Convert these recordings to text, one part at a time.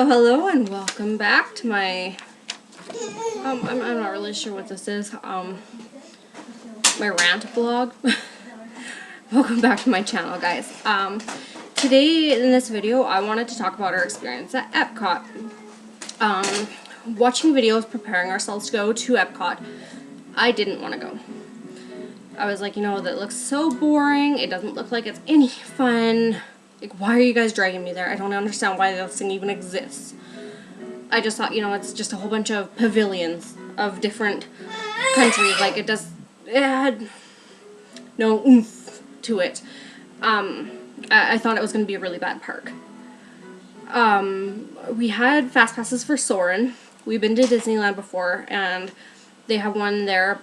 Hello, and welcome back to my, I'm not really sure what this is, my rant vlog. Welcome back to my channel, guys. Today in this video, I wanted to talk about our experience at Epcot. Watching videos, preparing ourselves to go to Epcot, I didn't want to go. I was like, that looks so boring, it doesn't look like it's any fun. Like, why are you guys dragging me there? I don't understand why this thing even exists. I just thought, it's just a whole bunch of pavilions of different countries. Like, it had no oomph to it. I thought it was going to be a really bad park. We had fast passes for Soarin'. We've been to Disneyland before, and they have one there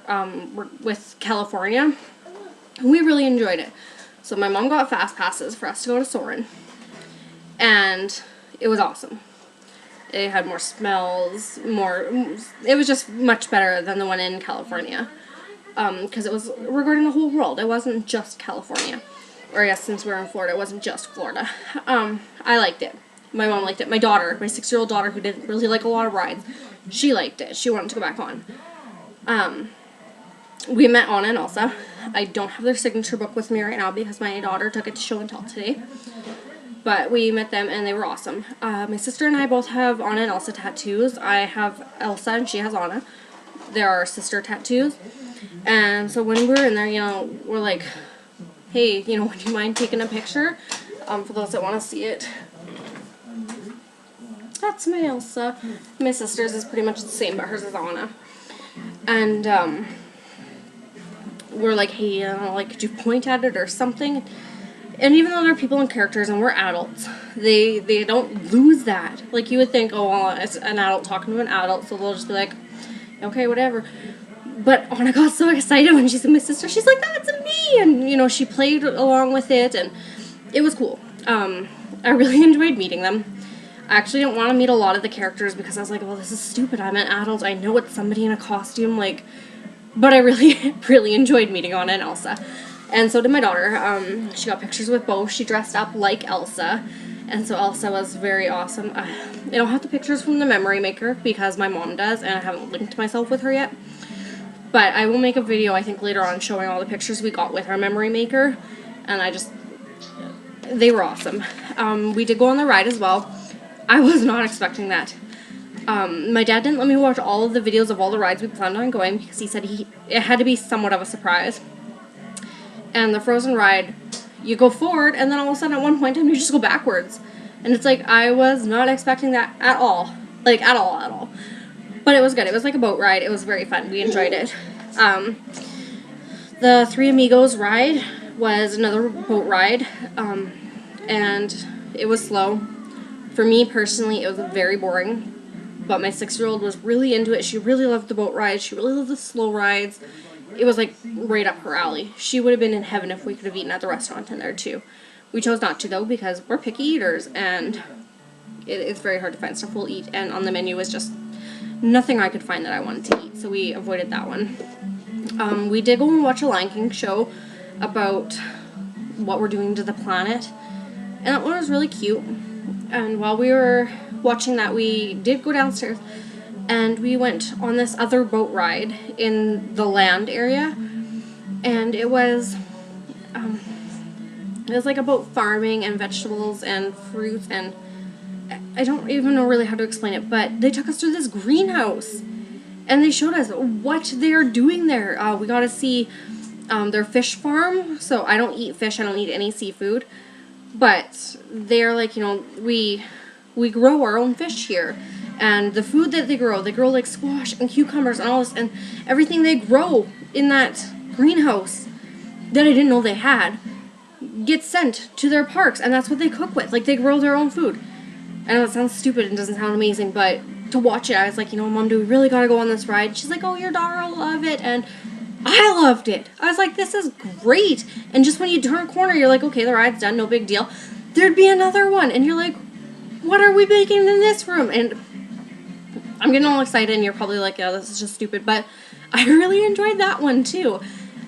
with California. And we really enjoyed it. So my mom got fast passes for us to go to Soarin', and it was awesome. It had more smells, it was just much better than the one in California, because it was regarding the whole world. It wasn't just California, or I guess since we're in Florida, it wasn't just Florida. I liked it. My mom liked it. My daughter, my 6-year-old daughter, who didn't really like a lot of rides, she liked it. She wanted to go back on. We met Anna and Elsa. I don't have their signature book with me right now because my daughter took it to show and tell today. But we met them and they were awesome. My sister and I both have Anna and Elsa tattoos. I have Elsa and she has Anna. They're our sister tattoos. And so when we were in there, we're like, hey, would you mind taking a picture? For those that want to see it. That's my Elsa. My sister's is pretty much the same, but hers is Anna. And, we're like, hey, could you point at it or something? And even though they're people and characters and we're adults, they don't lose that. Like, you would think, oh, well, it's an adult talking to an adult, so they'll just be like, okay, whatever. But Anna got so excited when she said my sister. She's like, that's me! And, she played along with it, and it was cool. I really enjoyed meeting them. I actually didn't want to meet a lot of the characters because I was like, well, this is stupid. I'm an adult. I know it's somebody in a costume, but I really, really enjoyed meeting Anna and Elsa. And so did my daughter. She got pictures with both. She dressed up like Elsa. And so Elsa was very awesome. I don't have the pictures from the memory maker because my mom does, and I haven't linked myself with her yet. But I will make a video, I think, later on showing all the pictures we got with our memory maker. And they were awesome. We did go on the ride as well. I was not expecting that. My dad didn't let me watch all of the videos of all the rides we planned on going because he said it had to be somewhat of a surprise. And the Frozen ride, you go forward, and then all of a sudden at one point in time you just go backwards. And it's like, I was not expecting that at all. Like, at all. But it was good. It was like a boat ride. It was very fun. We enjoyed it. The Three Amigos ride was another boat ride, and it was slow. For me personally, it was very boring. But my 6-year-old was really into it. She really loved the boat rides. She really loved the slow rides. It was like right up her alley. She would have been in heaven if we could have eaten at the restaurant in there too. We chose not to though because we're picky eaters and it's very hard to find stuff we'll eat. And on the menu was just nothing I could find that I wanted to eat. So we avoided that one. We did go and watch a Lion King show about what we're doing to the planet. And that one was really cute. And while we were watching that, we did go downstairs and we went on this other boat ride in the land area, and it was like about farming and vegetables and fruits, and I don't even know really how to explain it, but they took us to this greenhouse and they showed us what they're doing there. We got to see their fish farm. So I don't eat fish, I don't eat any seafood, but they're like, we grow our own fish here, and the food that they grow like squash and cucumbers and all this, and everything they grow in that greenhouse that I didn't know they had gets sent to their parks, and that's what they cook with. Like, they grow their own food. I know it sounds stupid and doesn't sound amazing, but to watch it, I was like, Mom, do we really gotta go on this ride? She's like, oh, your daughter will love it, and I loved it. I was like, this is great. And just when you turn a corner, you're like, okay, the ride's done, no big deal. There'd be another one, and you're like, what are we making in this room? And I'm getting all excited, and you're probably like, yeah, this is just stupid, but I really enjoyed that one, too.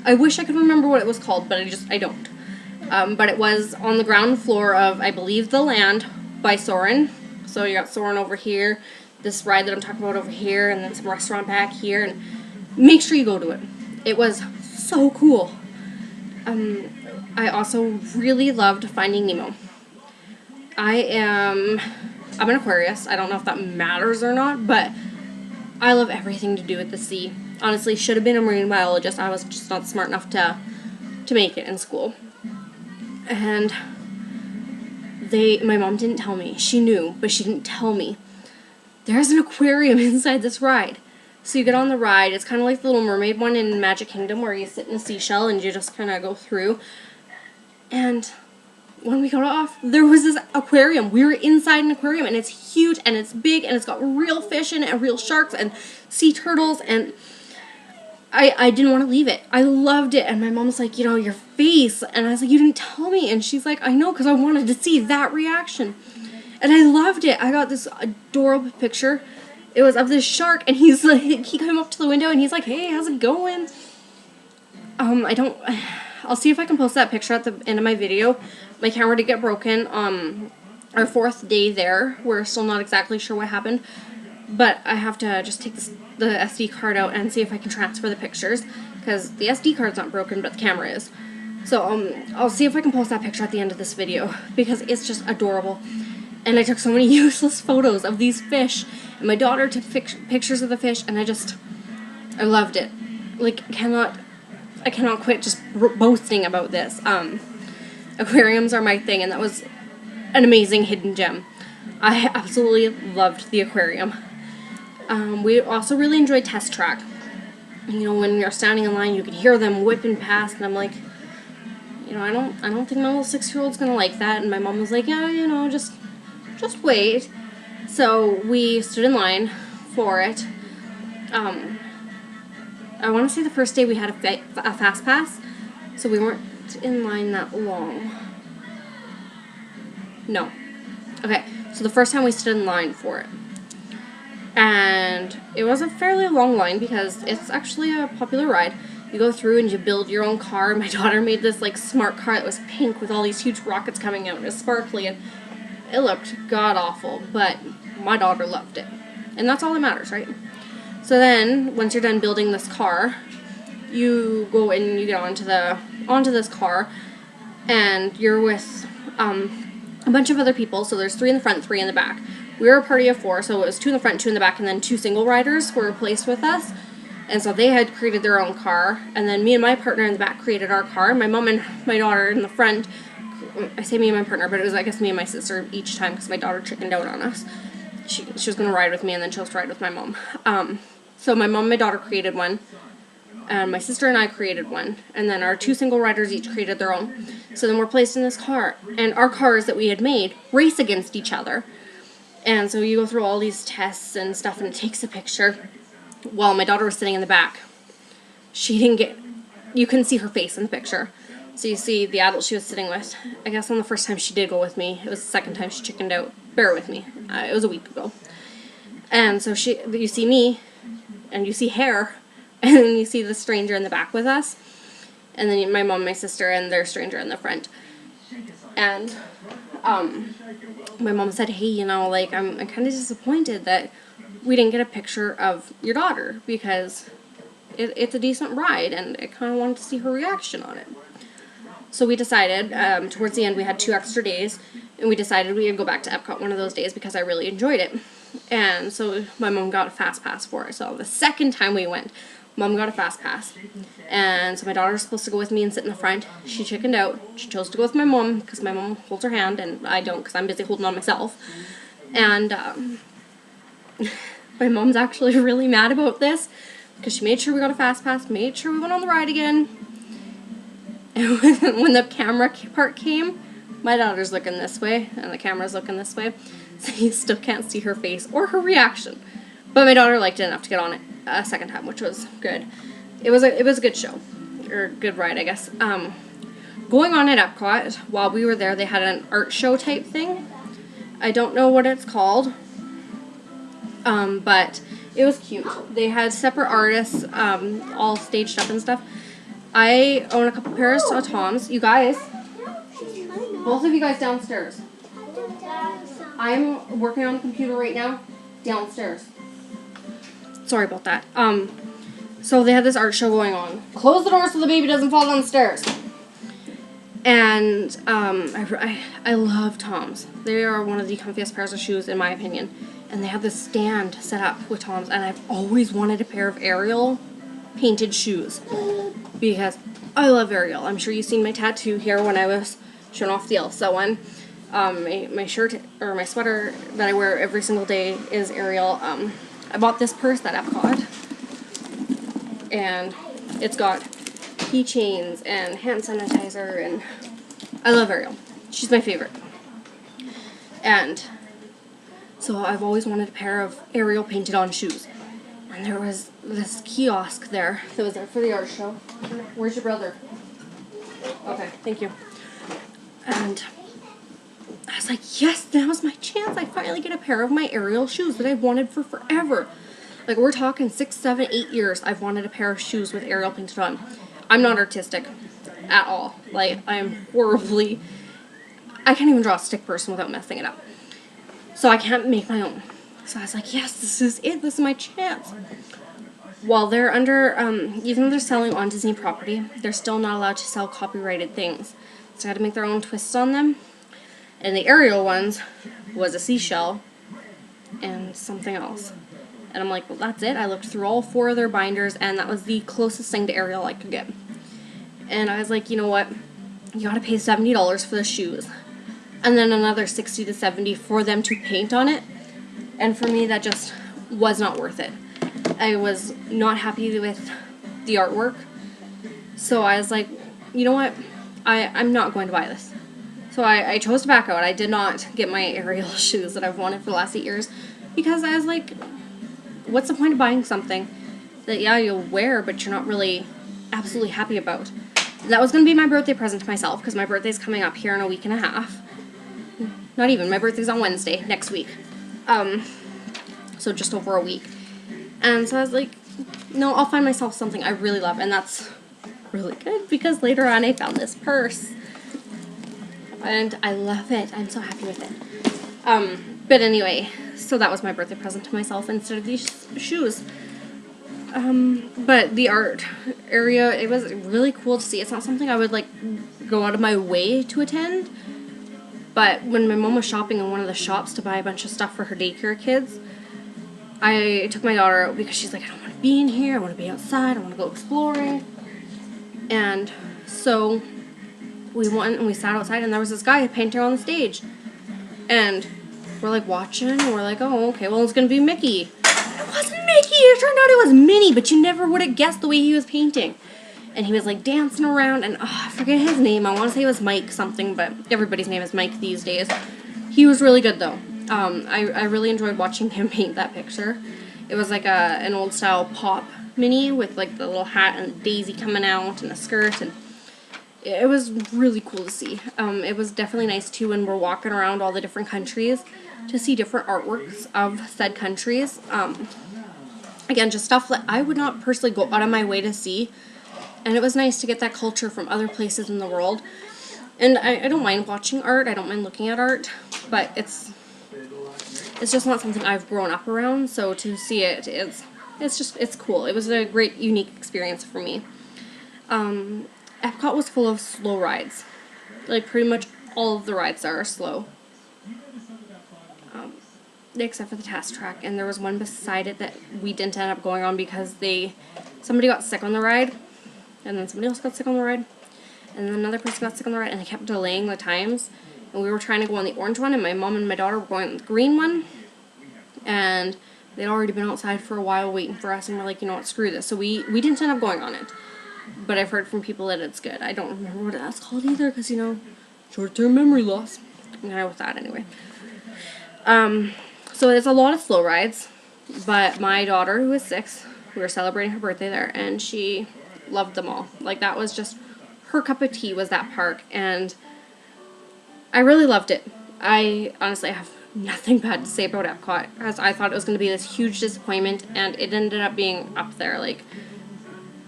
I wish I could remember what it was called, but I don't. But it was on the ground floor of, I believe, The Land by Soarin'. So you got Soarin' over here, this ride that I'm talking about over here, and then some restaurant back here, and make sure you go to it. It was so cool. I also really loved Finding Nemo. I'm an Aquarius. I don't know if that matters or not, but I love everything to do with the sea. Honestly, should have been a marine biologist. I was just not smart enough to make it in school. And my mom didn't tell me. She knew, but she didn't tell me. There's an aquarium inside this ride. So you get on the ride. It's kind of like the Little Mermaid one in Magic Kingdom where you sit in a seashell and you just kind of go through. And when we got off, there was this aquarium. We were inside an aquarium, and it's huge, and it's big, and it's got real fish in it, and real sharks, and sea turtles, and I didn't want to leave it. I loved it, and my mom was like, your face, and I was like, you didn't tell me, and she's like, I know, because I wanted to see that reaction, and I loved it. I got this adorable picture. It was of this shark, and he's like, he came up to the window, and he's like, hey, how's it going? I'll see if I can post that picture at the end of my video. My camera did get broken. Our 4th day there. We're still not exactly sure what happened. But I have to just take the SD card out and see if I can transfer the pictures. Because the SD card's not broken, but the camera is. So I'll see if I can post that picture at the end of this video. Because it's just adorable. And I took so many useless photos of these fish. And my daughter took pictures of the fish. And I loved it. Like, I cannot quit just boasting about this. Aquariums are my thing, and that was an amazing hidden gem. I absolutely loved the aquarium. We also really enjoyed Test Track. When you're standing in line, you could hear them whipping past, and I'm like, I don't think my little 6-year-old's gonna like that. And my mom was like, yeah, just wait. So we stood in line for it. I want to say the first day we had a fast pass, so we weren't in line that long. No. Okay, so the first time we stood in line for it. And it was a fairly long line because it's actually a popular ride. You go through and you build your own car. My daughter made this smart car that was pink with all these huge rockets coming out and it was sparkly, and it looked god-awful, but my daughter loved it. And that's all that matters, right? So then, once you're done building this car, you go and you get onto this car, and you're with a bunch of other people. So there's 3 in the front, 3 in the back. We were a party of 4, so it was 2 in the front, 2 in the back, and then 2 single riders were placed with us. And so they had created their own car, and then me and my partner in the back created our car. My mom and my daughter in the front. I say me and my partner, but it was, I guess, me and my sister each time because my daughter chickened out on us. She was going to ride with me and then chose to ride with my mom. So my mom and my daughter created one, and my sister and I created one, and then our 2 single riders each created their own. So then we're placed in this car, and our cars that we had made race against each other. And so you go through all these tests and stuff, and it takes a picture. Well, my daughter was sitting in the back. You couldn't see her face in the picture. So you see the adult she was sitting with. I guess on the first time she did go with me. It was the second time she chickened out. Bear with me. It was a week ago. And so you see me, and you see hair, and then you see the stranger in the back with us. And then my mom, my sister, and their stranger in the front. And my mom said, hey, I'm kind of disappointed that we didn't get a picture of your daughter because it's a decent ride, and I kind of wanted to see her reaction on it. So we decided, towards the end, we had 2 extra days, and we decided we would go back to Epcot one of those days because I really enjoyed it. And so my mom got a fast pass for it. So the second time we went, Mom got a fast pass. And so my daughter was supposed to go with me and sit in the front. She chickened out. She chose to go with my mom because my mom holds her hand, and I don't because I'm busy holding on myself. And my mom's actually really mad about this because she made sure we got a fast pass, made sure we went on the ride again. And when the camera part came, my daughter's looking this way, and the camera's looking this way, so you still can't see her face or her reaction. But my daughter liked it enough to get on it a second time, which was good. It was a good show, or good ride, I guess. Going on at Epcot, while we were there, they had an art show type thing. I don't know what it's called, but it was cute. They had separate artists, all staged up and stuff. I own a couple pairs of Toms. You guys, both of you guys downstairs. I'm working on the computer right now downstairs. Sorry about that. So they had this art show going on. Close the door so the baby doesn't fall down the stairs. And I love Toms. They are one of the comfiest pairs of shoes in my opinion. And they have this stand set up with Toms, and I've always wanted a pair of Ariel painted shoes because I love Ariel. I'm sure you've seen my tattoo here when I was showing off the Elsa one. My shirt or my sweater that I wear every single day is Ariel. I bought this purse at Epcot, and it's got keychains and hand sanitizer, and I love Ariel. She's my favorite. And so I've always wanted a pair of Ariel painted on shoes. And there was this kiosk there that was there for the art show. Where's your brother? Okay, thank you. And I was like, yes, that was my chance. I finally get a pair of my Ariel shoes that I've wanted for forever. Like, we're talking 6, 7, 8 years I've wanted a pair of shoes with Ariel painted on. I'm not artistic at all. Like, I am horribly... I can't even draw a stick person without messing it up. So I can't make my own. So I was like, yes, this is it. This is my chance. While they're under, even though they're selling on Disney property, they're still not allowed to sell copyrighted things. So I had to make their own twists on them. And the Ariel ones was a seashell and something else. And I'm like, well, that's it. I looked through all 4 of their binders, and that was the closest thing to Ariel I could get. And I was like, you know what? You gotta pay $70 for the shoes. And then another $60 to $70 for them to paint on it. And for me, that just was not worth it. I was not happy with the artwork. So I was like, you know what? I'm not going to buy this. So I chose to back out. I did not get my Ariel shoes that I've wanted for the last 8 years. Because I was like, what's the point of buying something that, yeah, you'll wear, but you're not really absolutely happy about? That was going to be my birthday present to myself, because my birthday's coming up here in a week and a half. Not even. My birthday's on Wednesday, next week. So just over a week. And so I was like, no, I'll find myself something I really love. And that's really good, because later on I found this purse. And I love it. I'm so happy with it. But anyway, so that was my birthday present to myself instead of these shoes. But the art area, it was really cool to see. It's not something I would, like, go out of my way to attend. But when my mom was shopping in one of the shops to buy a bunch of stuff for her daycare kids, I took my daughter out because she's like, I don't want to be in here. I want to be outside. I want to go exploring. And so we went and we sat outside, and there was this guy, a painter, on the stage. And we're, like, watching, and we're like, oh, okay, well, it's going to be Mickey. It wasn't Mickey. It turned out it was Minnie, but you never would have guessed the way he was painting. And he was, like, dancing around, and I forget his name. I want to say it was Mike something, but everybody's name is Mike these days. He was really good, though. I really enjoyed watching him paint that picture. It was like an old-style pop Minnie with, like, the little hat and daisy coming out and a skirt, and it was really cool to see. It was definitely nice, too, when we're walking around all the different countries to see different artworks of said countries. Again, just stuff that I would not personally go out of my way to see. And it was nice to get that culture from other places in the world. And I don't mind watching art. I don't mind looking at art. But it's just not something I've grown up around. So to see it, it's cool. It was a great, unique experience for me. Epcot was full of slow rides. Like, pretty much all of the rides there are slow. Except for the test track. And there was one beside it that we didn't end up going on because somebody got sick on the ride. And then somebody else got sick on the ride. And then another person got sick on the ride. And they kept delaying the times. And we were trying to go on the orange one. And my mom and my daughter were going on the green one. And they'd already been outside for a while waiting for us. And we're like, you know what, screw this. So we didn't end up going on it. But I've heard from people that it's good. I don't remember what that's called either. Because, you know, short-term memory loss. I'm kind of with that anyway. So there's a lot of slow rides. But my daughter, who is 6, we were celebrating her birthday there. And she loved them all. Like, that was just her cup of tea, was that park, and I really loved it. I honestly have nothing bad to say about Epcot, as I thought it was going to be this huge disappointment, and it ended up being up there. Like,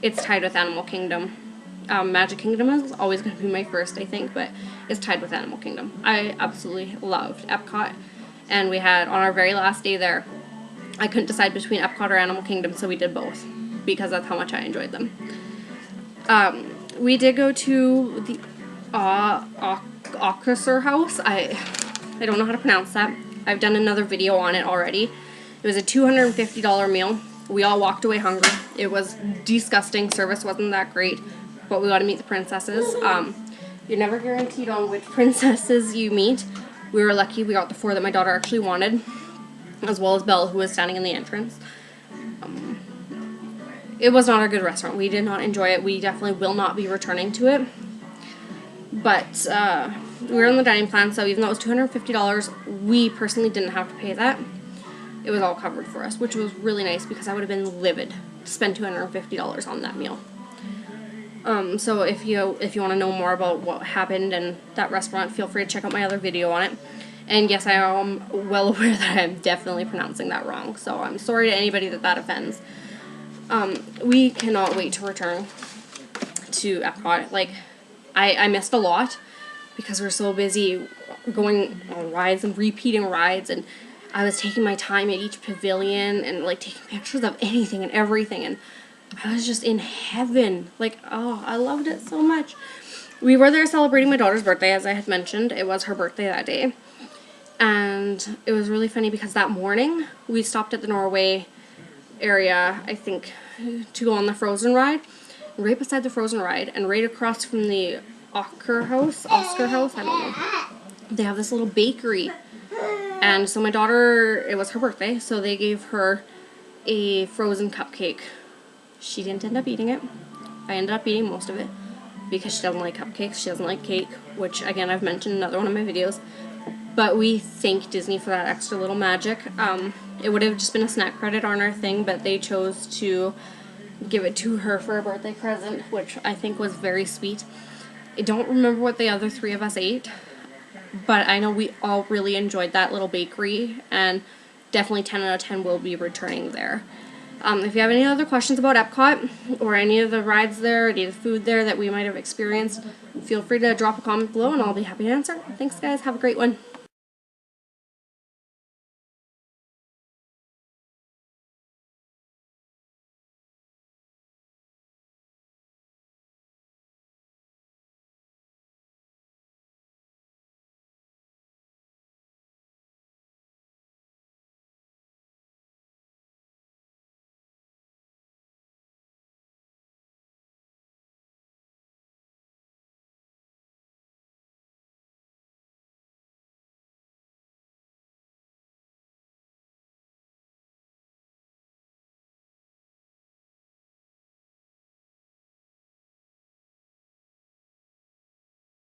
it's tied with Animal Kingdom. Magic Kingdom is always going to be my first, I think, but it's tied with Animal Kingdom. I absolutely loved Epcot, And we had, on our very last day there, I couldn't decide between Epcot or Animal Kingdom, so we did both because that's how much I enjoyed them. We did go to the Ockesser House. I don't know how to pronounce that. I've done another video on it already. It was a $250 meal. We all walked away hungry. It was disgusting. Service wasn't that great, but we got to meet the princesses. You're never guaranteed on which princesses you meet. We were lucky. We got the 4 that my daughter actually wanted, as well as Belle, who was standing in the entrance. It was not a good restaurant. We did not enjoy it. We definitely will not be returning to it. But we were on the dining plan, so even though it was $250, we personally didn't have to pay that. It was all covered for us, which was really nice because I would have been livid to spend $250 on that meal. So if you want to know more about what happened in that restaurant, feel free to check out my other video on it. And yes, I am well aware that I'm definitely pronouncing that wrong, so I'm sorry to anybody that offends. We cannot wait to return to Epcot. Like, I missed a lot because we're so busy going on rides and repeating rides, and I was taking my time at each pavilion and like taking pictures of anything and everything, and I was just in heaven. Like, oh, I loved it so much. We were there celebrating my daughter's birthday, as I had mentioned. It was her birthday that day. And it was really funny because that morning we stopped at the Norway area, I think, to go on the Frozen ride. Right beside the Frozen ride and right across from the Oscar House, I don't know. They have this little bakery. And so my daughter, it was her birthday, so they gave her a frozen cupcake. She didn't end up eating it. I ended up eating most of it because she doesn't like cupcakes. She doesn't like cake, which again I've mentioned in another one of my videos. But we thank Disney for that extra little magic. It would have just been a snack credit on our thing, but they chose to give it to her for a birthday present, which I think was very sweet. I don't remember what the other 3 of us ate, but I know we all really enjoyed that little bakery, and definitely 10 out of 10 will be returning there. If you have any other questions about Epcot or any of the rides there, any of the food there that we might have experienced, feel free to drop a comment below and I'll be happy to answer. Thanks guys, have a great one.